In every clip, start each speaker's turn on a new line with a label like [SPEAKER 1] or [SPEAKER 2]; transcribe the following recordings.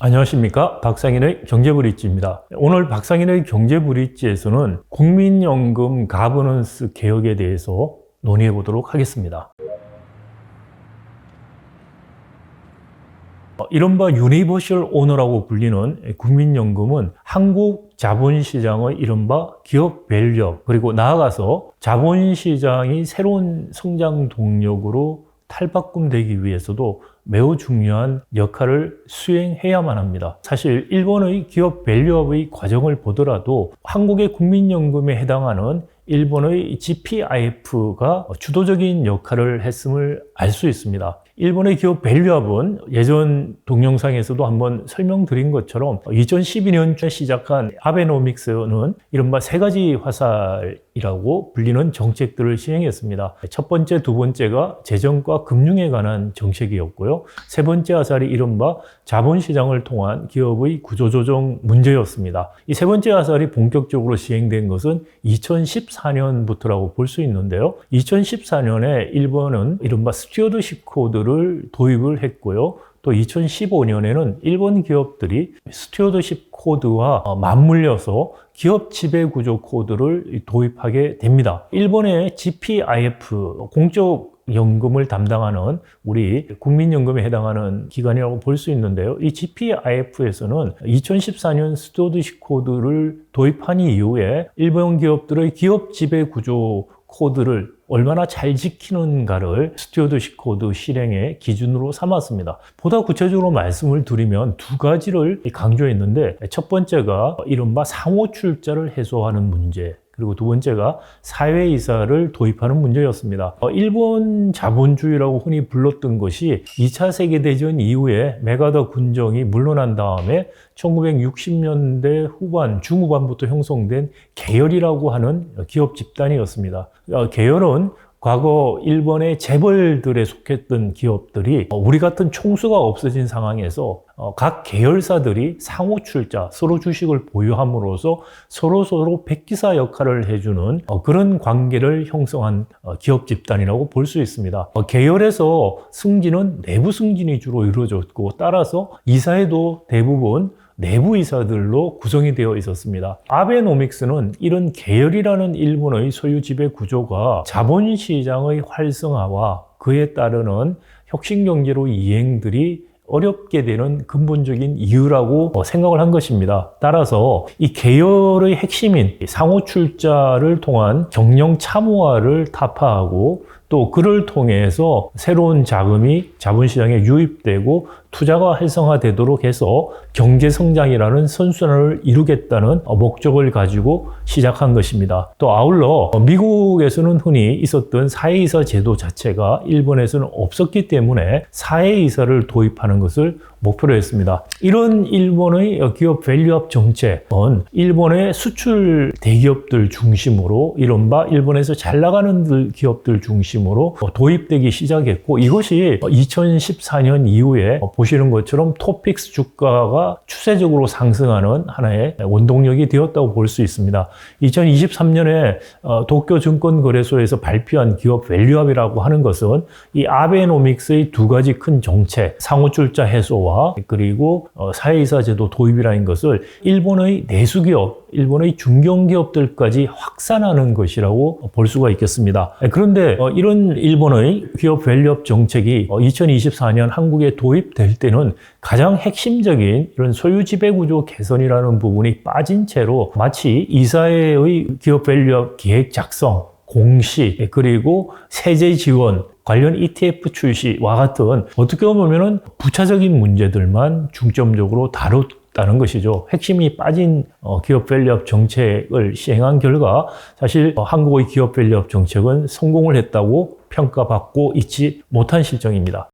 [SPEAKER 1] 안녕하십니까, 박상인의 경제브릿지입니다. 오늘 박상인의 경제브릿지에서는 국민연금 가버넌스 개혁에 대해서 논의해 보도록 하겠습니다. 이른바 유니버셜 오너라고 불리는 국민연금은 한국 자본시장의 이른바 기업 밸류업, 그리고 나아가서 자본시장이 새로운 성장 동력으로 탈바꿈되기 위해서도 매우 중요한 역할을 수행해야만 합니다. 사실 일본의 기업 밸류업의 과정을 보더라도 한국의 국민연금에 해당하는 일본의 GPIF가 주도적인 역할을 했음을 알 수 있습니다. 일본의 기업 밸류업은 예전 동영상에서도 한번 설명드린 것처럼 2012년에 시작한 아베노믹스는 이른바 세 가지 화살이라고 불리는 정책들을 시행했습니다. 첫 번째, 두 번째가 재정과 금융에 관한 정책이었고요. 세 번째 화살이 이른바 자본시장을 통한 기업의 구조조정 문제였습니다. 이 세 번째 화살이 본격적으로 시행된 것은 2014년부터라고 볼 수 있는데요. 2014년에 일본은 이른바 스튜어드십 코드를 도입을 했고요. 또 2015년에는 일본 기업들이 스튜어드십 코드와 맞물려서 기업 지배구조 코드를 도입하게 됩니다. 일본의 GPIF, 공적 연금을 담당하는 우리 국민연금에 해당하는 기관이라고 볼 수 있는데요. 이 GPIF에서는 2014년 스튜어드십 코드를 도입한 이후에 일본 기업들의 기업 지배구조 코드를 얼마나 잘 지키는가를 스튜어드십 코드 실행의 기준으로 삼았습니다. 보다 구체적으로 말씀을 드리면 두 가지를 강조했는데, 첫 번째가 이른바 상호 출자를 해소하는 문제, 그리고 두 번째가 사회이사를 도입하는 문제였습니다. 일본 자본주의라고 흔히 불렀던 것이 2차 세계대전 이후에 메가더 군정이 물러난 다음에 1960년대 후반, 중후반부터 형성된 계열이라고 하는 기업 집단이었습니다. 계열은 과거 일본의 재벌들에 속했던 기업들이 우리 같은 총수가 없어진 상황에서 각 계열사들이 상호 출자, 서로 주식을 보유함으로써 서로 백기사 역할을 해주는 그런 관계를 형성한 기업 집단이라고 볼 수 있습니다. 계열에서 승진은 내부 승진이 주로 이루어졌고, 따라서 이사회도 대부분 내부 이사들로 구성이 되어 있었습니다. 아베노믹스는 이런 계열이라는 일본의 소유 지배 구조가 자본시장의 활성화와 그에 따르는 혁신경제로 이행들이 어렵게 되는 근본적인 이유라고 생각을 한 것입니다. 따라서 이 계열의 핵심인 상호 출자를 통한 경영 참호화를 타파하고, 또 그를 통해서 새로운 자금이 자본시장에 유입되고 투자가 활성화되도록 해서 경제성장이라는 선순환을 이루겠다는 목적을 가지고 시작한 것입니다. 또 아울러 미국에서는 흔히 있었던 사회이사 제도 자체가 일본에서는 없었기 때문에 사회이사를 도입하는 것을 목표로 했습니다. 이런 일본의 기업 밸류업 정책은 일본의 수출 대기업들 중심으로, 이른바 일본에서 잘 나가는 기업들 중심으로 도입되기 시작했고, 이것이 2014년 이후에 보시는 것처럼 토픽스 주가가 추세적으로 상승하는 하나의 원동력이 되었다고 볼 수 있습니다. 2023년에 도쿄 증권거래소에서 발표한 기업 밸류업이라고 하는 것은 이 아베노믹스의 두 가지 큰 정책, 상호출자 해소와 그리고 사회이사 제도 도입이라는 것을 일본의 내수기업, 일본의 중견기업들까지 확산하는 것이라고 볼 수가 있겠습니다. 그런데 이런 일본의 기업 밸류업 정책이 2024년 한국에 도입될 때는 가장 핵심적인 이런 소유 지배구조 개선이라는 부분이 빠진 채로 마치 이사회의 기업 밸류업 계획 작성, 공시, 그리고 세제 지원, 관련 ETF 출시와 같은 어떻게 보면 부차적인 문제들만 중점적으로 다뤘다는 것이죠. 핵심이 빠진 기업 밸류업 정책을 시행한 결과 사실 한국의 기업 밸류업 정책은 성공을 했다고 평가받고 있지 못한 실정입니다.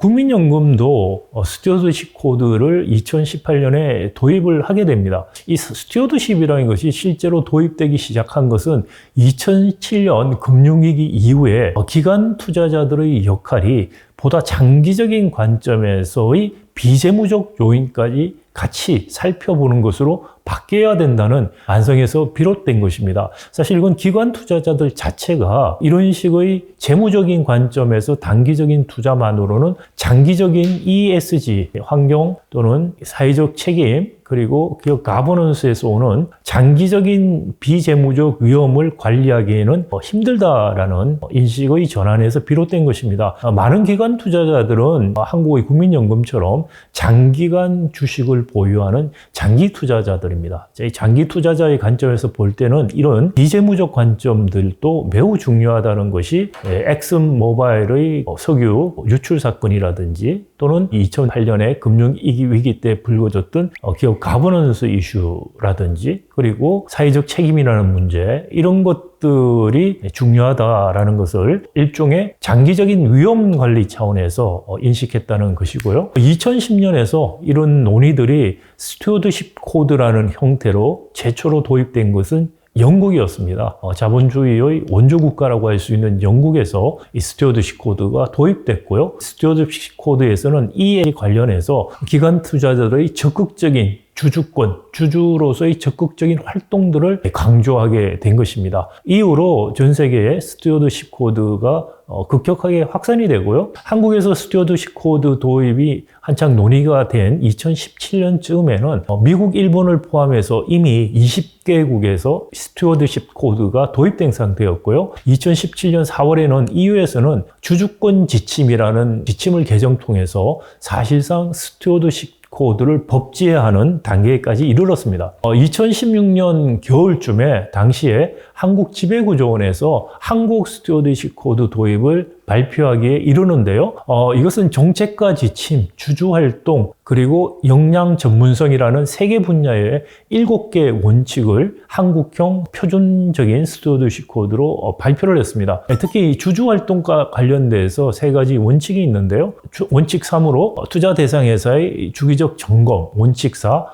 [SPEAKER 1] 국민연금도 스튜어드십 코드를 2018년에 도입을 하게 됩니다. 이 스튜어드십이라는 것이 실제로 도입되기 시작한 것은 2007년 금융위기 이후에 기관 투자자들의 역할이 보다 장기적인 관점에서의 비재무적 요인까지 같이 살펴보는 것으로 바뀌어야 된다는 반성에서 비롯된 것입니다. 사실 이건 기관 투자자들 자체가 이런 식의 재무적인 관점에서 단기적인 투자만으로는 장기적인 ESG, 환경 또는 사회적 책임, 그리고 기업 가버넌스에서 오는 장기적인 비재무적 위험을 관리하기에는 힘들다라는 인식의 전환에서 비롯된 것입니다. 많은 기관 투자자들은 한국의 국민연금처럼 장기간 주식을 보유하는 장기 투자자들입니다. 장기 투자자의 관점에서 볼 때는 이런 비재무적 관점들도 매우 중요하다는 것이 엑슨모바일의 석유 유출 사건이라든지 또는 2008년에 금융위기 때 불거졌던 기업 가버넌스 이슈라든지 그리고 사회적 책임이라는 문제 이런 것들이 중요하다라는 것을 일종의 장기적인 위험 관리 차원에서 인식했다는 것이고요. 2010년에서 이런 논의들이 스튜어드십 코드라는 형태로 최초로 도입된 것은 영국이었습니다. 자본주의의 원조 국가라고 할 수 있는 영국에서 이 스튜어드십 코드가 도입됐고요. 스튜어드십 코드에서는 이에 관련해서 기관 투자자들의 적극적인 주주권, 주주로서의 적극적인 활동들을 강조하게 된 것입니다. 이후로 전 세계에 스튜어드십 코드가 급격하게 확산이 되고요. 한국에서 스튜어드십 코드 도입이 한창 논의가 된 2017년쯤에는 미국, 일본을 포함해서 이미 20개국에서 스튜어드십 코드가 도입된 상태였고요. 2017년 4월에는 EU에서는 주주권 지침이라는 지침을 개정 통해서 사실상 스튜어드십 코드를 법제화하는 단계까지 이르렀습니다. 2016년 겨울쯤에 당시에 한국지배구조원에서 한국 스튜어드십 코드 도입을 발표하기에 이르는데요. 이것은 정책과 지침, 주주활동, 그리고 역량 전문성이라는 3개 분야의 7개 원칙을 한국형 표준적인 스튜어드십 코드로 발표를 했습니다. 특히 주주활동과 관련돼서 3가지 원칙이 있는데요. 원칙 3으로 투자 대상 회사의 주기적 점검, 원칙 4,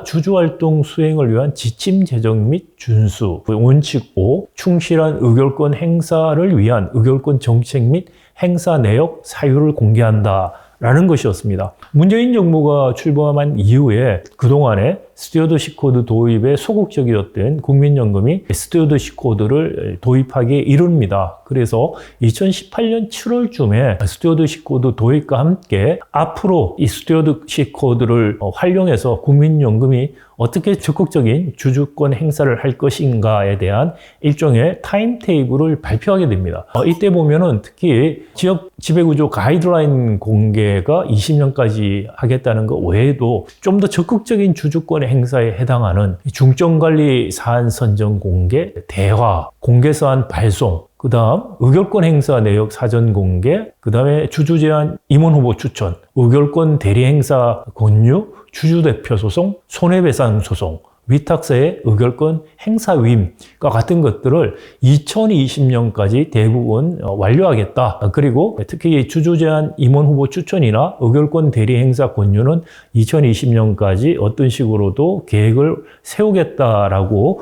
[SPEAKER 1] 주주활동 수행을 위한 지침 제정 및 준수, 원칙 5, 충실한 의결권 행사를 위한 의결권 정책 및 행사 내역 사유를 공개한다. 라는 것이었습니다. 문재인 정부가 출범한 이후에 그동안에 스튜어드십 코드 도입에 소극적이었던 국민연금이 스튜어드십 코드를 도입하기에 이릅니다. 그래서 2018년 7월쯤에 스튜어드십 코드 도입과 함께 앞으로 이 스튜어드십 코드를 활용해서 국민연금이 어떻게 적극적인 주주권 행사를 할 것인가에 대한 일종의 타임테이블을 발표하게 됩니다. 이때 보면은 특히 지역 지배구조 가이드라인 공개가 20년까지 하겠다는 것 외에도 좀 더 적극적인 주주권 행사에 해당하는 중점관리 사안 선정 공개, 대화, 공개사안 발송, 그 다음 의결권 행사 내역 사전 공개, 그 다음에 주주 제한 임원 후보 추천, 의결권 대리 행사 권유, 주주대표 소송, 손해배상 소송, 위탁사의 의결권 행사 위임과 같은 것들을 2020년까지 대부분 완료하겠다. 그리고 특히 주주 제한 임원 후보 추천이나 의결권 대리 행사 권유는 2020년까지 어떤 식으로도 계획을 세우겠다라고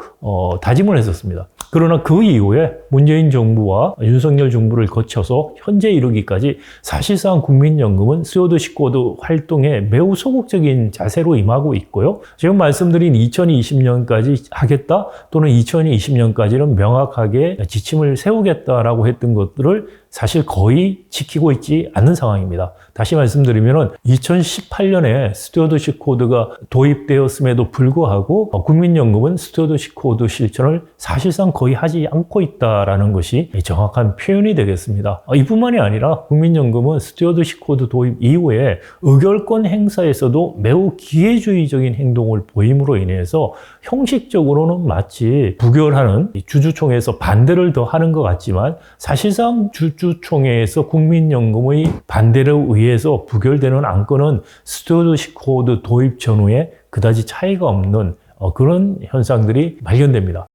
[SPEAKER 1] 다짐을 했었습니다. 그러나 그 이후에 문재인 정부와 윤석열 정부를 거쳐서 현재 이르기까지 사실상 국민연금은 스튜어드십 코드 활동에 매우 소극적인 자세로 임하고 있고요. 지금 말씀드린 2020년까지 하겠다 또는 2020년까지는 명확하게 지침을 세우겠다라고 했던 것들을 사실 거의 지키고 있지 않는 상황입니다. 다시 말씀드리면 2018년에 스튜어드십 코드가 도입되었음에도 불구하고 국민연금은 스튜어드십 코드 실천을 사실상 거의 하지 않고 있다라는 것이 정확한 표현이 되겠습니다. 이뿐만이 아니라 국민연금은 스튜어드십 코드 도입 이후에 의결권 행사에서도 매우 기회주의적인 행동을 보임으로 인해서 형식적으로는 마치 부결하는 주주총회에서 반대를 더 하는 것 같지만 사실상 주주총회에서 국민연금의 반대를 의해서 부결되는 안건은 스튜어드십 코드 도입 전후에 그다지 차이가 없는 그런 현상들이 발견됩니다.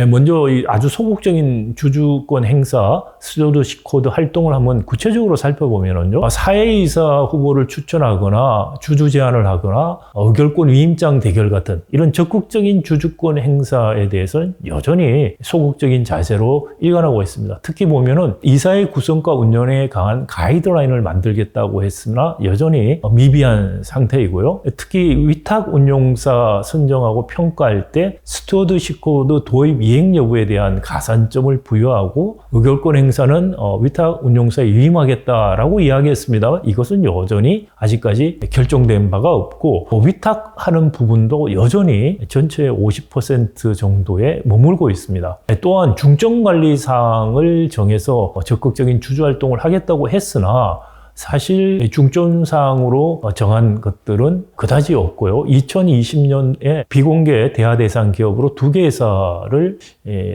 [SPEAKER 1] 먼저 이 아주 소극적인 주주권 행사 스튜어드십 코드 활동을 한번 구체적으로 살펴보면요. 사회이사 후보를 추천하거나 주주 제안을 하거나 의결권 위임장 대결 같은 이런 적극적인 주주권 행사에 대해서는 여전히 소극적인 자세로 일관하고 있습니다. 특히 보면은 이사의 구성과 운영에 강한 가이드라인을 만들겠다고 했으나 여전히 미비한 상태이고요. 특히 위탁 운용사 선정하고 평가할 때 스튜어드십 코드 도입 이행 여부에 대한 가산점을 부여하고 의결권 행사는 위탁 운용사에 위임하겠다라고 이야기했습니다. 이것은 여전히 아직까지 결정된 바가 없고 위탁하는 부분도 여전히 전체의 50% 정도에 머물고 있습니다. 또한 중점관리 사항을 정해서 적극적인 주주활동을 하겠다고 했으나 사실 중점사항으로 정한 것들은 그다지 없고요. 2020년에 비공개 대하 대상 기업으로 2개 회사를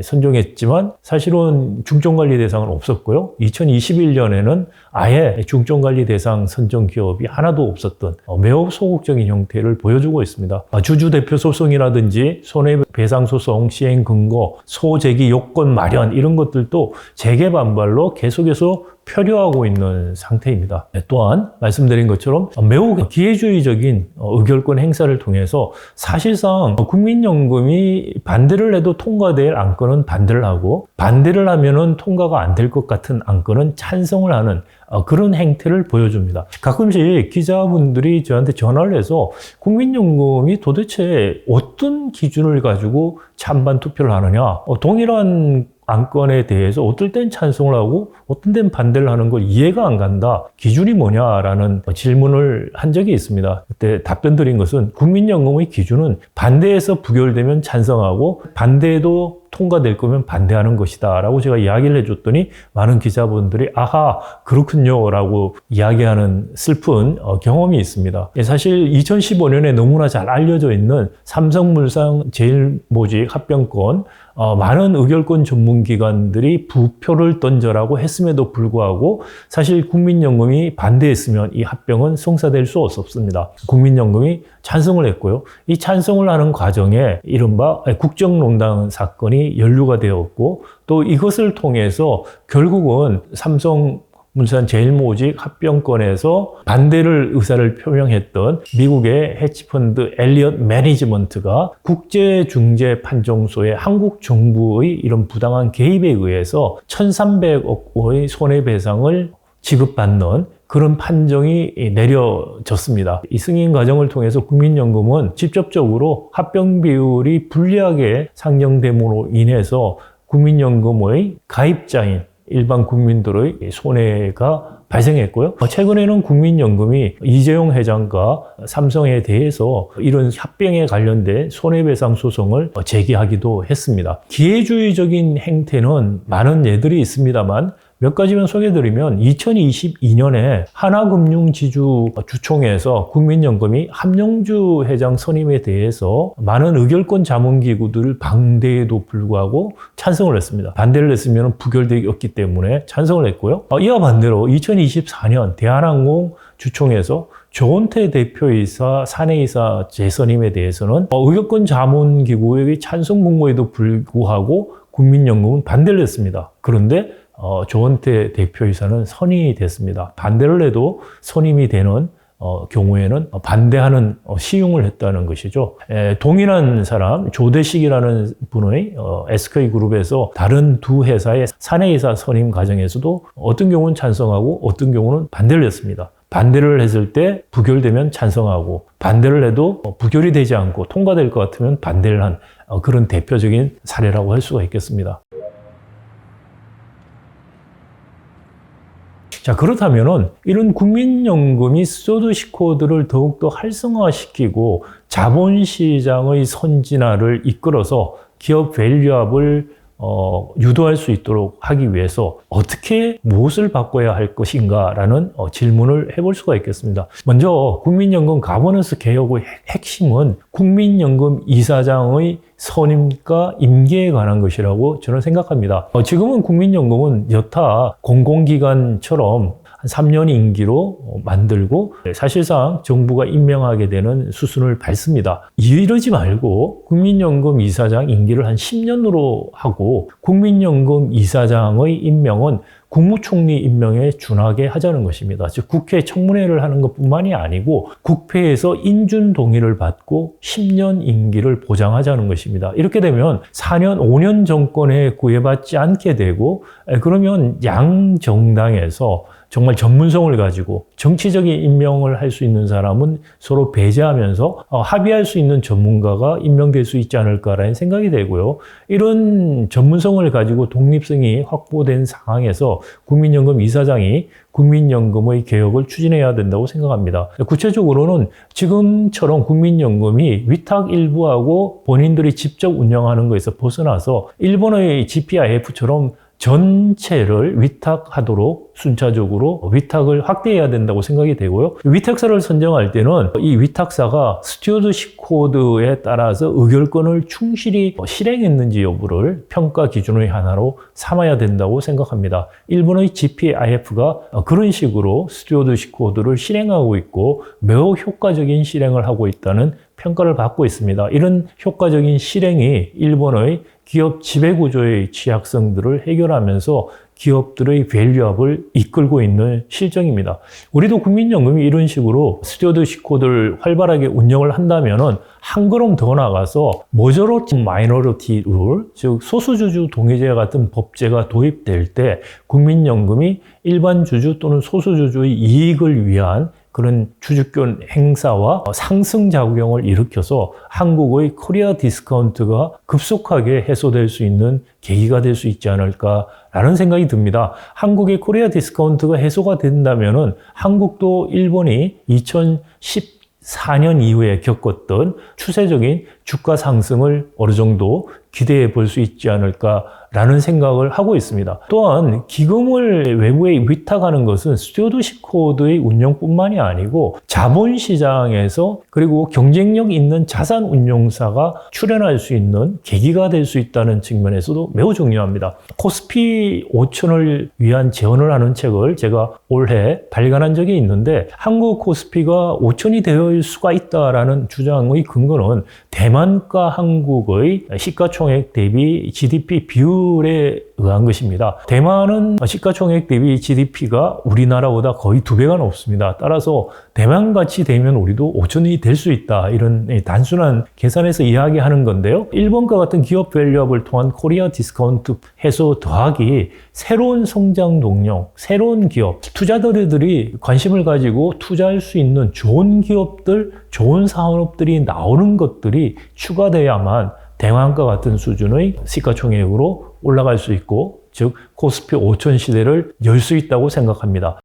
[SPEAKER 1] 선정했지만 사실은 중점관리 대상은 없었고요. 2021년에는 아예 중점관리 대상 선정 기업이 하나도 없었던 매우 소극적인 형태를 보여주고 있습니다. 주주 대표 소송이라든지 손해배상 소송 시행 근거, 소재기 요건 마련 이런 것들도 재개 반발로 계속해서 표류하고 있는 상태입니다. 또한 말씀드린 것처럼 매우 기회주의적인 의결권 행사를 통해서 사실상 국민연금이 반대를 해도 통과될 안건은 반대를 하고 반대를 하면은 통과가 안 될 것 같은 안건은 찬성을 하는 그런 행태를 보여줍니다. 가끔씩 기자분들이 저한테 전화를 해서 국민연금이 도대체 어떤 기준을 가지고 찬반 투표를 하느냐, 동일한 안건에 대해서 어떨 땐 찬성을 하고 어떤 땐 반대를 하는 걸 이해가 안 간다. 기준이 뭐냐라는 질문을 한 적이 있습니다. 그때 답변 드린 것은 국민연금의 기준은 반대해서 부결되면 찬성하고 반대해도 통과될 거면 반대하는 것이다 라고 제가 이야기를 해줬더니 많은 기자분들이 아하 그렇군요 라고 이야기하는 슬픈 경험이 있습니다. 사실 2015년에 너무나 잘 알려져 있는 삼성물산 제일모직 합병권 많은 의결권 전문기관들이 부표를 던져라고 했음에도 불구하고 사실 국민연금이 반대했으면 이 합병은 성사될 수 없었습니다. 국민연금이 찬성을 했고요. 이 찬성을 하는 과정에 이른바 국정농단 사건이 연루가 되었고 또 이것을 통해서 결국은 삼성물산 제일모직 합병권에서 반대를 의사를 표명했던 미국의 헤지펀드 엘리엇 매니지먼트가 국제중재판정소의 한국 정부의 이런 부당한 개입에 의해서 1,300억 원의 손해배상을 지급받는 그런 판정이 내려졌습니다. 이 승인 과정을 통해서 국민연금은 직접적으로 합병 비율이 불리하게 상정됨으로 인해서 국민연금의 가입자인 일반 국민들의 손해가 발생했고요. 최근에는 국민연금이 이재용 회장과 삼성에 대해서 이런 합병에 관련된 손해배상 소송을 제기하기도 했습니다. 기회주의적인 행태는 많은 예들이 있습니다만 몇 가지만 소개해드리면 2022년에 하나금융지주 주총에서 국민연금이 함영주 회장 선임에 대해서 많은 의결권 자문기구들 반대에도 불구하고 찬성을 했습니다. 반대를 했으면 부결되었기 때문에 찬성을 했고요. 이와 반대로 2024년 대한항공 주총에서 조은태 대표이사, 사내이사 재선임에 대해서는 의결권 자문기구의 찬성 공모에도 불구하고 국민연금은 반대를 했습니다. 그런데 조은태 대표이사는 선임이 됐습니다. 반대를 해도 선임이 되는 경우에는 반대하는 시용을 했다는 것이죠. 동일한 사람 조대식이라는 분의 SK그룹에서 다른 두 회사의 사내이사 선임 과정에서도 어떤 경우는 찬성하고 어떤 경우는 반대를 했습니다. 반대를 했을 때 부결되면 찬성하고 반대를 해도 부결이 되지 않고 통과될 것 같으면 반대를 한 그런 대표적인 사례라고 할 수가 있겠습니다. 자, 그렇다면은 이런 국민연금이 스튜어드십 코드를 더욱더 활성화시키고 자본시장의 선진화를 이끌어서 기업 밸류업을 유도할 수 있도록 하기 위해서 어떻게 무엇을 바꿔야 할 것인가라는 질문을 해볼 수가 있겠습니다. 먼저 국민연금 가버넌스 개혁의 핵심은 국민연금 이사장의 선임과 임기에 관한 것이라고 저는 생각합니다. 지금은 국민연금은 여타 공공기관처럼 한 3년 임기로 만들고 사실상 정부가 임명하게 되는 수순을 밟습니다. 이러지 말고 국민연금 이사장 임기를 한 10년으로 하고 국민연금 이사장의 임명은 국무총리 임명에 준하게 하자는 것입니다. 즉 국회 청문회를 하는 것뿐만이 아니고 국회에서 인준 동의를 받고 10년 임기를 보장하자는 것입니다. 이렇게 되면 4년, 5년 정권에 구애받지 않게 되고 그러면 양 정당에서 정말 전문성을 가지고 정치적인 임명을 할 수 있는 사람은 서로 배제하면서 합의할 수 있는 전문가가 임명될 수 있지 않을까라는 생각이 되고요. 이런 전문성을 가지고 독립성이 확보된 상황에서 국민연금 이사장이 국민연금의 개혁을 추진해야 된다고 생각합니다. 구체적으로는 지금처럼 국민연금이 위탁 일부하고 본인들이 직접 운영하는 것에서 벗어나서 일본의 GPIF처럼 전체를 위탁하도록 순차적으로 위탁을 확대해야 된다고 생각이 되고요. 위탁사를 선정할 때는 이 위탁사가 스튜어드십 코드에 따라서 의결권을 충실히 실행했는지 여부를 평가 기준의 하나로 삼아야 된다고 생각합니다. 일본의 GPIF가 그런 식으로 스튜어드십 코드를 실행하고 있고 매우 효과적인 실행을 하고 있다는 평가를 받고 있습니다. 이런 효과적인 실행이 일본의 기업 지배구조의 취약성들을 해결하면서 기업들의 밸류업을 이끌고 있는 실정입니다. 우리도 국민연금이 이런 식으로 스튜어드십 코드를 활발하게 운영을 한다면은 한 걸음 더 나가서 머저리티 마이너리티 룰, 즉 소수주주 동의제 같은 법제가 도입될 때 국민연금이 일반 주주 또는 소수주주의 이익을 위한 그런 주주권 행사와 상승작용을 일으켜서 한국의 코리아 디스카운트가 급속하게 해소될 수 있는 계기가 될 수 있지 않을까라는 생각이 듭니다. 한국의 코리아 디스카운트가 해소가 된다면은 한국도 일본이 2014년 이후에 겪었던 추세적인 주가 상승을 어느 정도 기대해 볼 수 있지 않을까라는 생각을 하고 있습니다. 또한 기금을 외부에 위탁하는 것은 스튜어드십 코드의 운영뿐만이 아니고 자본시장에서 그리고 경쟁력 있는 자산운용사가 출현할 수 있는 계기가 될 수 있다는 측면에서도 매우 중요합니다. 코스피 5천을 위한 제언을 하는 책을 제가 올해 발간한 적이 있는데 한국 코스피가 5천이 될 수가 있다라는 주장의 근거는 대만과 한국의 시가총액 대비 GDP 비율에 의한 것입니다. 대만은 시가총액 대비 GDP가 우리나라보다 거의 2배가 높습니다. 따라서 대만같이 되면 우리도 5천이 될 수 있다. 이런 단순한 계산에서 이야기하는 건데요. 일본과 같은 기업 밸류업을 통한 코리아 디스카운트 해소 더하기 새로운 성장 동력, 새로운 기업, 투자자들이 관심을 가지고 투자할 수 있는 좋은 기업들, 좋은 산업들이 나오는 것들이 추가돼야만 대만과 같은 수준의 시가총액으로 올라갈 수 있고, 즉 코스피 5천 시대를 열 수 있다고 생각합니다.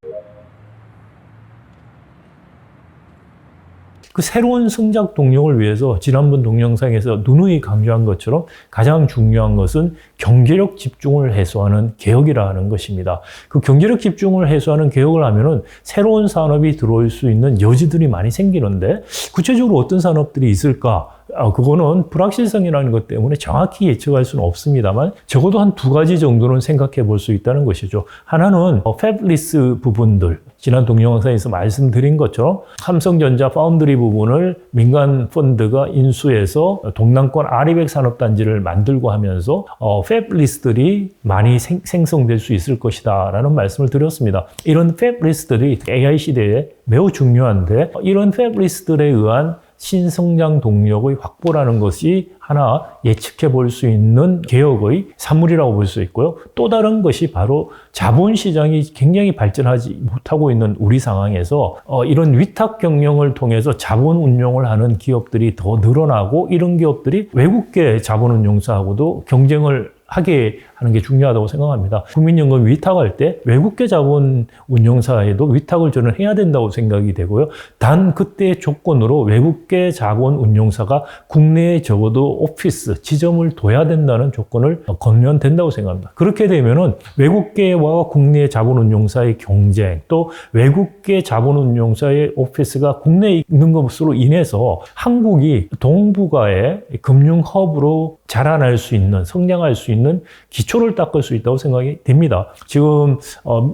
[SPEAKER 1] 그 새로운 성장 동력을 위해서 지난번 동영상에서 누누이 강조한 것처럼 가장 중요한 것은 경제력 집중을 해소하는 개혁이라는 것입니다. 그 경제력 집중을 해소하는 개혁을 하면은 새로운 산업이 들어올 수 있는 여지들이 많이 생기는데 구체적으로 어떤 산업들이 있을까? 그거는 불확실성이라는 것 때문에 정확히 예측할 수는 없습니다만 적어도 한 2가지 정도는 생각해 볼 수 있다는 것이죠. 하나는 팹리스 부분들, 지난 동영상에서 말씀드린 것처럼 삼성전자 파운드리 부분을 민간 펀드가 인수해서 동남권 아리백 산업단지를 만들고 하면서 팹리스들이 많이 생성될 수 있을 것이다 라는 말씀을 드렸습니다. 이런 팹리스들이 AI 시대에 매우 중요한데 이런 팹리스들에 의한 신성장 동력의 확보라는 것이 하나 예측해 볼 수 있는 개혁의 산물이라고 볼 수 있고요. 또 다른 것이 바로 자본시장이 굉장히 발전하지 못하고 있는 우리 상황에서 이런 위탁 경영을 통해서 자본 운용을 하는 기업들이 더 늘어나고 이런 기업들이 외국계 자본운용사하고도 경쟁을 하게 하는 게 중요하다고 생각합니다. 국민연금 위탁할 때 외국계 자본 운용사에도 위탁을 저는 해야 된다고 생각이 되고요. 단 그때의 조건으로 외국계 자본 운용사가 국내에 적어도 오피스, 지점을 둬야 된다는 조건을 걸면 된다고 생각합니다. 그렇게 되면은 외국계와 국내 자본 운용사의 경쟁, 또 외국계 자본 운용사의 오피스가 국내에 있는 것으로 인해서 한국이 동북아의 금융 허브로 자라날 수 있는, 성장할 수 있는 기초 기초를 닦을 수 있다고 생각이 됩니다. 지금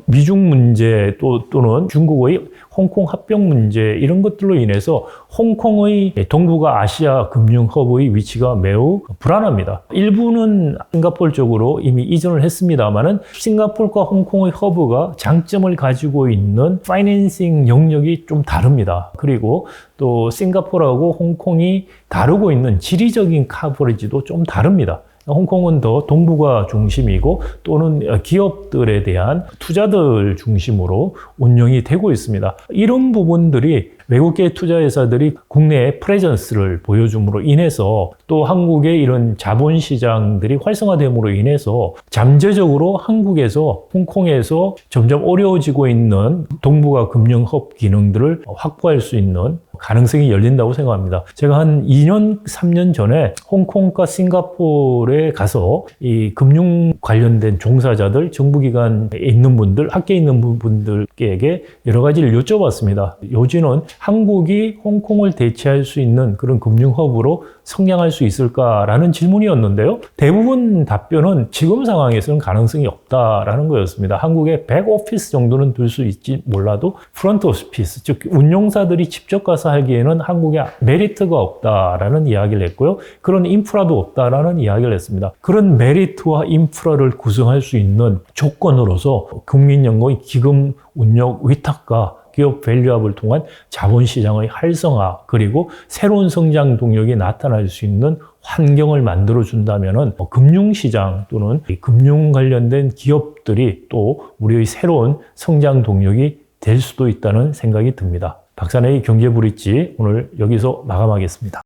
[SPEAKER 1] 미중 문제 또는 중국의 홍콩 합병 문제 이런 것들로 인해서 홍콩의 동북아 아시아 금융 허브의 위치가 매우 불안합니다. 일부는 싱가포르 쪽으로 이미 이전을 했습니다만은 싱가포르와 홍콩의 허브가 장점을 가지고 있는 파이낸싱 영역이 좀 다릅니다. 그리고 또 싱가포르하고 홍콩이 다루고 있는 지리적인 커버리지도 좀 다릅니다. 홍콩은 더 동북아 중심이고 또는 기업들에 대한 투자들 중심으로 운영이 되고 있습니다. 이런 부분들이 외국계 투자회사들이 국내에 프레전스를 보여줌으로 인해서 또 한국의 이런 자본시장들이 활성화됨으로 인해서 잠재적으로 한국에서 홍콩에서 점점 어려워지고 있는 동북아 금융허브 기능들을 확보할 수 있는 가능성이 열린다고 생각합니다. 제가 한 2년, 3년 전에 홍콩과 싱가포르에 가서 이 금융 관련된 종사자들, 정부기관에 있는 분들, 학계에 있는 분들에게 여러 가지를 여쭤봤습니다. 요지는 한국이 홍콩을 대체할 수 있는 그런 금융허브로 성장할 수 있을까라는 질문이었는데요. 대부분 답변은 지금 상황에서는 가능성이 없다라는 거였습니다. 한국의 백오피스 정도는 둘 수 있지 몰라도 프런트 오피스, 즉 운용사들이 직접 가서 하기에는 한국에 메리트가 없다라는 이야기를 했고요. 그런 인프라도 없다라는 이야기를 했습니다. 그런 메리트와 인프라를 구성할 수 있는 조건으로서 국민연금의 기금 운용 위탁과 기업 밸류업을 통한 자본시장의 활성화 그리고 새로운 성장 동력이 나타날 수 있는 환경을 만들어준다면 금융시장 또는 금융 관련된 기업들이 또 우리의 새로운 성장 동력이 될 수도 있다는 생각이 듭니다. 박사의 경제브릿지 오늘 여기서 마감하겠습니다.